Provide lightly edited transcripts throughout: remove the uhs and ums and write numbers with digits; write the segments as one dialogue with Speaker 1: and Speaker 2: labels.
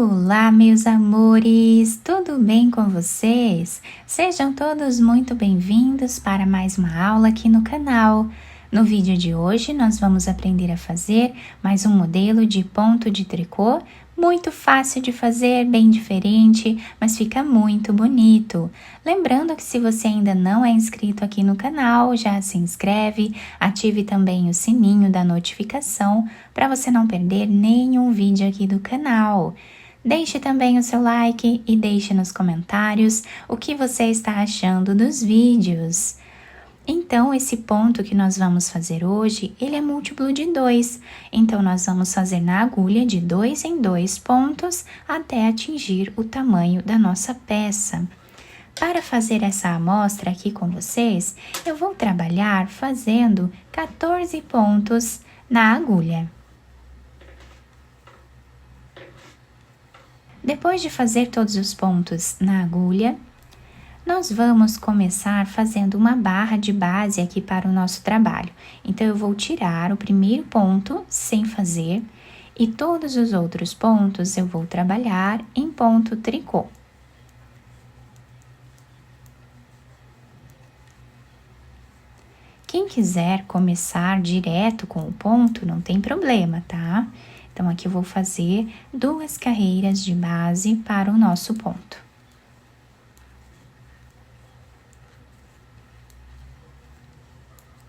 Speaker 1: Olá, meus amores! Tudo bem com vocês? Sejam todos muito bem-vindos para mais uma aula aqui no canal. No vídeo de hoje, nós vamos aprender a fazer mais um modelo de ponto de tricô, muito fácil de fazer, bem diferente, mas fica muito bonito. Lembrando que se você ainda não é inscrito aqui no canal, já se inscreve, ative também o sininho da notificação para você não perder nenhum vídeo aqui do canal. Deixe também o seu like e deixe nos comentários o que você está achando dos vídeos. Então, esse ponto que nós vamos fazer hoje, ele é múltiplo de 2. Então, nós vamos fazer na agulha de 2 em 2 pontos até atingir o tamanho da nossa peça. Para fazer essa amostra aqui com vocês, eu vou trabalhar fazendo 14 pontos na agulha. Depois de fazer todos os pontos na agulha, nós vamos começar fazendo uma barra de base aqui para o nosso trabalho. Então, eu vou tirar o primeiro ponto sem fazer e todos os outros pontos eu vou trabalhar em ponto tricô. Quem quiser começar direto com o ponto, não tem problema, tá? Então, aqui eu vou fazer 2 carreiras de base para o nosso ponto.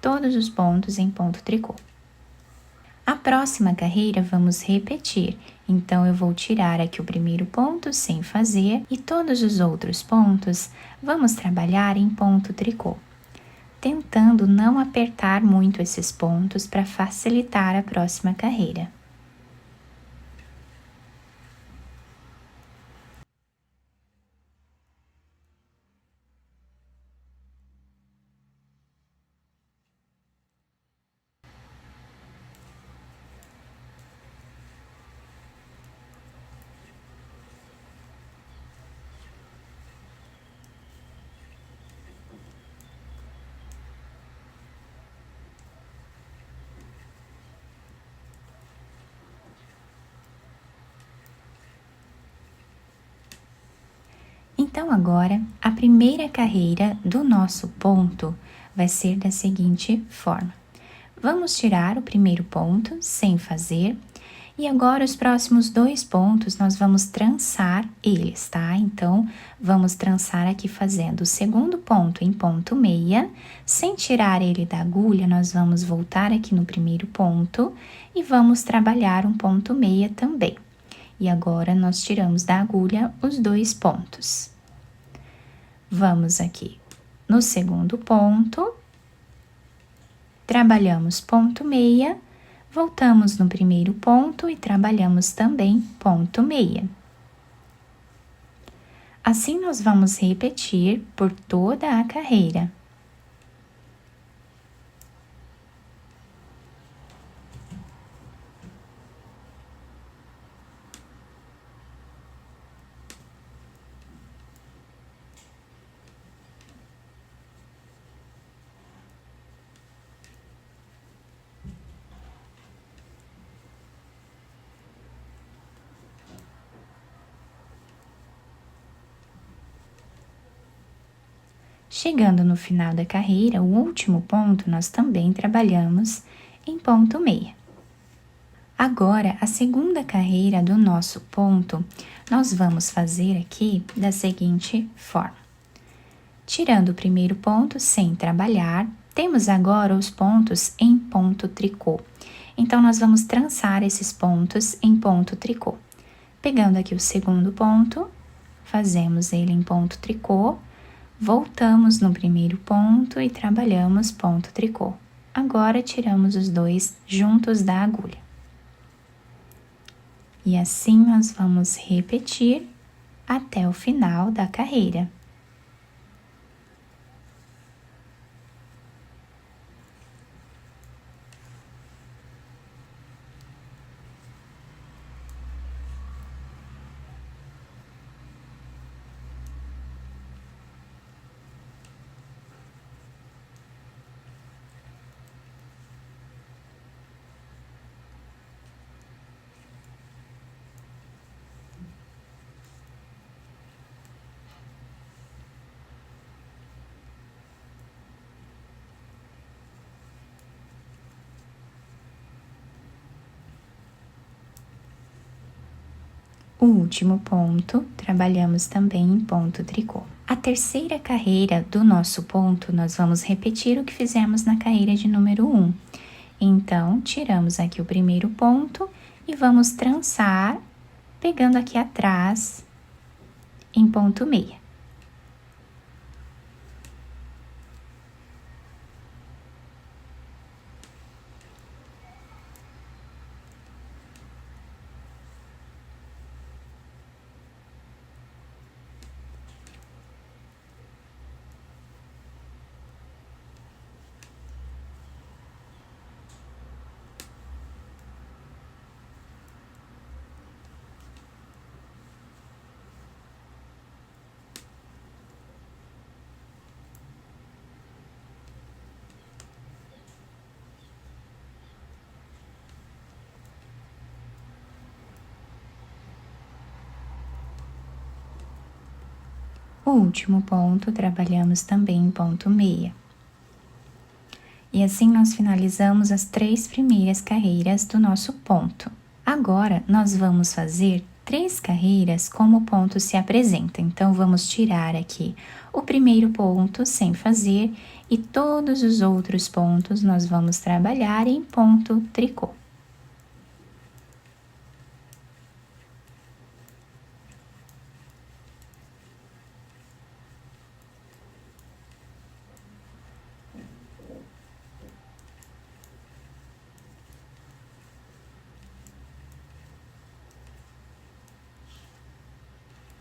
Speaker 1: Todos os pontos em ponto tricô. A próxima carreira vamos repetir, então eu vou tirar aqui o primeiro ponto sem fazer e todos os outros pontos vamos trabalhar em ponto tricô, tentando não apertar muito esses pontos para facilitar a próxima carreira. Então, agora, a primeira carreira do nosso ponto vai ser da seguinte forma. Vamos tirar o primeiro ponto sem fazer e agora os próximos 2 pontos nós vamos trançar eles, tá? Então, vamos trançar aqui fazendo o segundo ponto em ponto meia, sem tirar ele da agulha, nós vamos voltar aqui no primeiro ponto e vamos trabalhar um ponto meia também. E agora, nós tiramos da agulha os 2 pontos. Vamos aqui no segundo ponto, trabalhamos ponto meia, voltamos no primeiro ponto e trabalhamos também ponto meia. Assim, nós vamos repetir por toda a carreira. Chegando no final da carreira, o último ponto, nós também trabalhamos em ponto meia. Agora, a segunda carreira do nosso ponto, nós vamos fazer aqui da seguinte forma. Tirando o primeiro ponto sem trabalhar, temos agora os pontos em ponto tricô. Então, nós vamos trançar esses pontos em ponto tricô. Pegando aqui o segundo ponto, fazemos ele em ponto tricô, voltamos no primeiro ponto e trabalhamos ponto tricô. Agora, tiramos os 2 juntos da agulha. E assim, nós vamos repetir até o final da carreira. O último ponto, trabalhamos também em ponto tricô. A terceira carreira do nosso ponto, nós vamos repetir o que fizemos na carreira de número 1. Então, tiramos aqui o primeiro ponto e vamos trançar, pegando aqui atrás em ponto meia. O último ponto, trabalhamos também em ponto meia. E assim nós finalizamos as 3 primeiras carreiras do nosso ponto. Agora, nós vamos fazer 3 carreiras como o ponto se apresenta. Então, vamos tirar aqui o primeiro ponto sem fazer e todos os outros pontos nós vamos trabalhar em ponto tricô.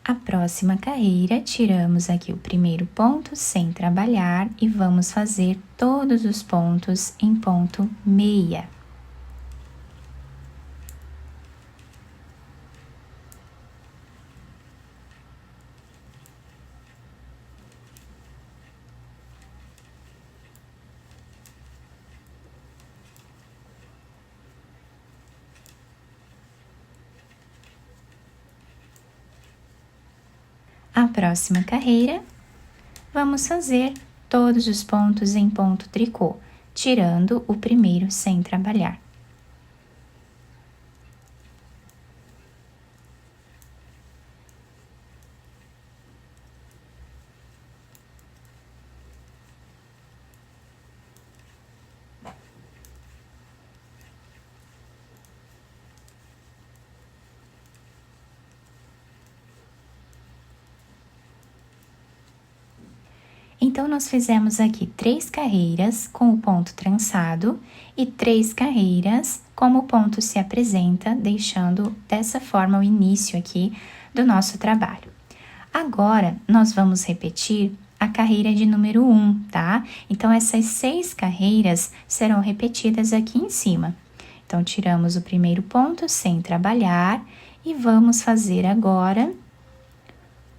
Speaker 1: A próxima carreira, tiramos aqui o primeiro ponto sem trabalhar e vamos fazer todos os pontos em ponto meia. A próxima carreira, vamos fazer todos os pontos em ponto tricô, tirando o primeiro sem trabalhar. Então, nós fizemos aqui 3 carreiras com o ponto trançado e 3 carreiras como o ponto se apresenta, deixando dessa forma o início aqui do nosso trabalho. Agora, nós vamos repetir a carreira de número 1, tá? Então, essas 6 carreiras serão repetidas aqui em cima. Então, tiramos o primeiro ponto sem trabalhar e vamos fazer agora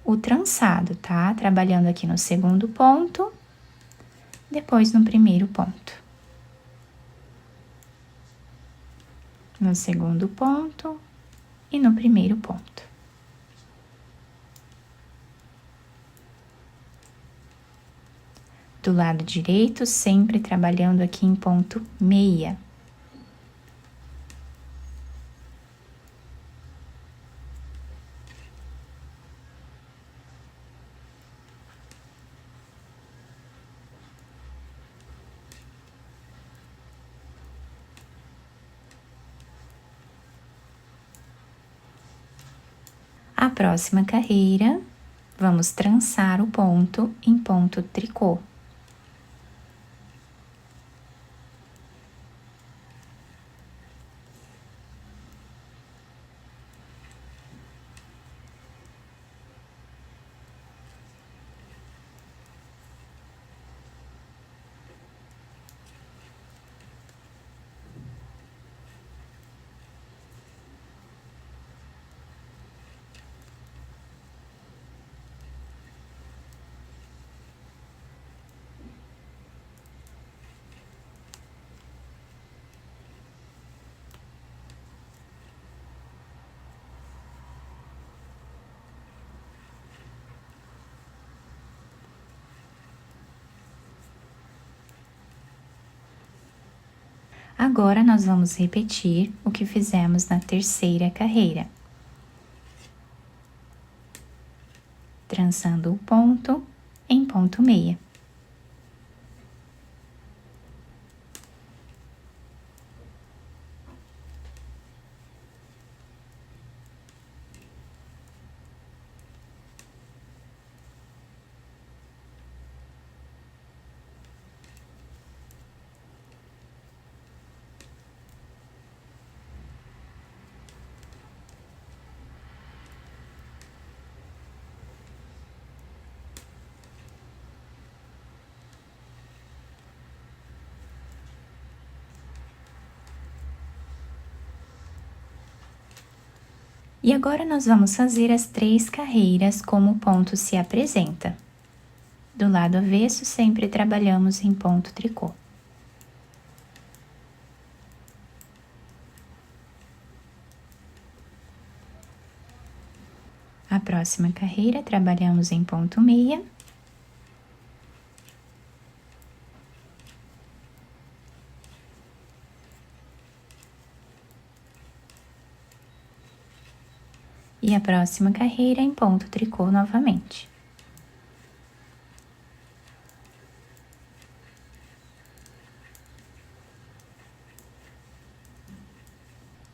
Speaker 1: o trançado, tá? Trabalhando aqui no segundo ponto, depois no primeiro ponto. No segundo ponto e no primeiro ponto. Do lado direito, sempre trabalhando aqui em ponto meia. A próxima carreira, vamos trançar o ponto em ponto tricô. Agora, nós vamos repetir o que fizemos na terceira carreira. trançando o ponto em ponto meia. E agora nós vamos fazer as 3 carreiras como o ponto se apresenta. Do lado avesso, sempre trabalhamos em ponto tricô. A próxima carreira, trabalhamos em ponto meia. E a próxima carreira em ponto tricô novamente.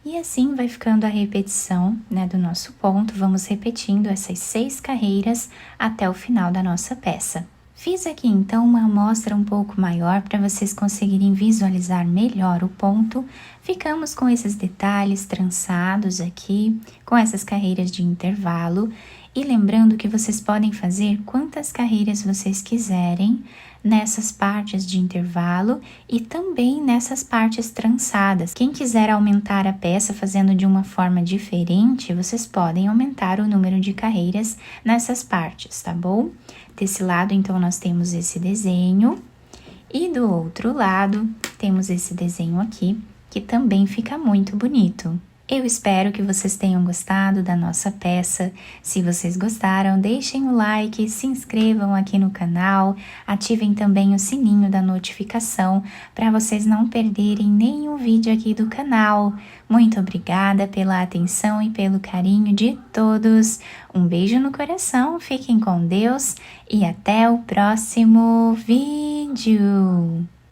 Speaker 1: E assim vai ficando a repetição, né, do nosso ponto. Vamos repetindo essas 6 carreiras até o final da nossa peça. Fiz aqui então uma amostra um pouco maior para vocês conseguirem visualizar melhor o ponto. Ficamos com esses detalhes trançados aqui, com essas carreiras de intervalo. E lembrando que vocês podem fazer quantas carreiras vocês quiserem nessas partes de intervalo e também nessas partes trançadas. Quem quiser aumentar a peça fazendo de uma forma diferente, vocês podem aumentar o número de carreiras nessas partes, tá bom? Desse lado, então, nós temos esse desenho e do outro lado temos esse desenho aqui, que também fica muito bonito. Eu espero que vocês tenham gostado da nossa peça. Se vocês gostaram, deixem o like, se inscrevam aqui no canal, ativem também o sininho da notificação para vocês não perderem nenhum vídeo aqui do canal. Muito obrigada pela atenção e pelo carinho de todos. Um beijo no coração, fiquem com Deus e até o próximo vídeo.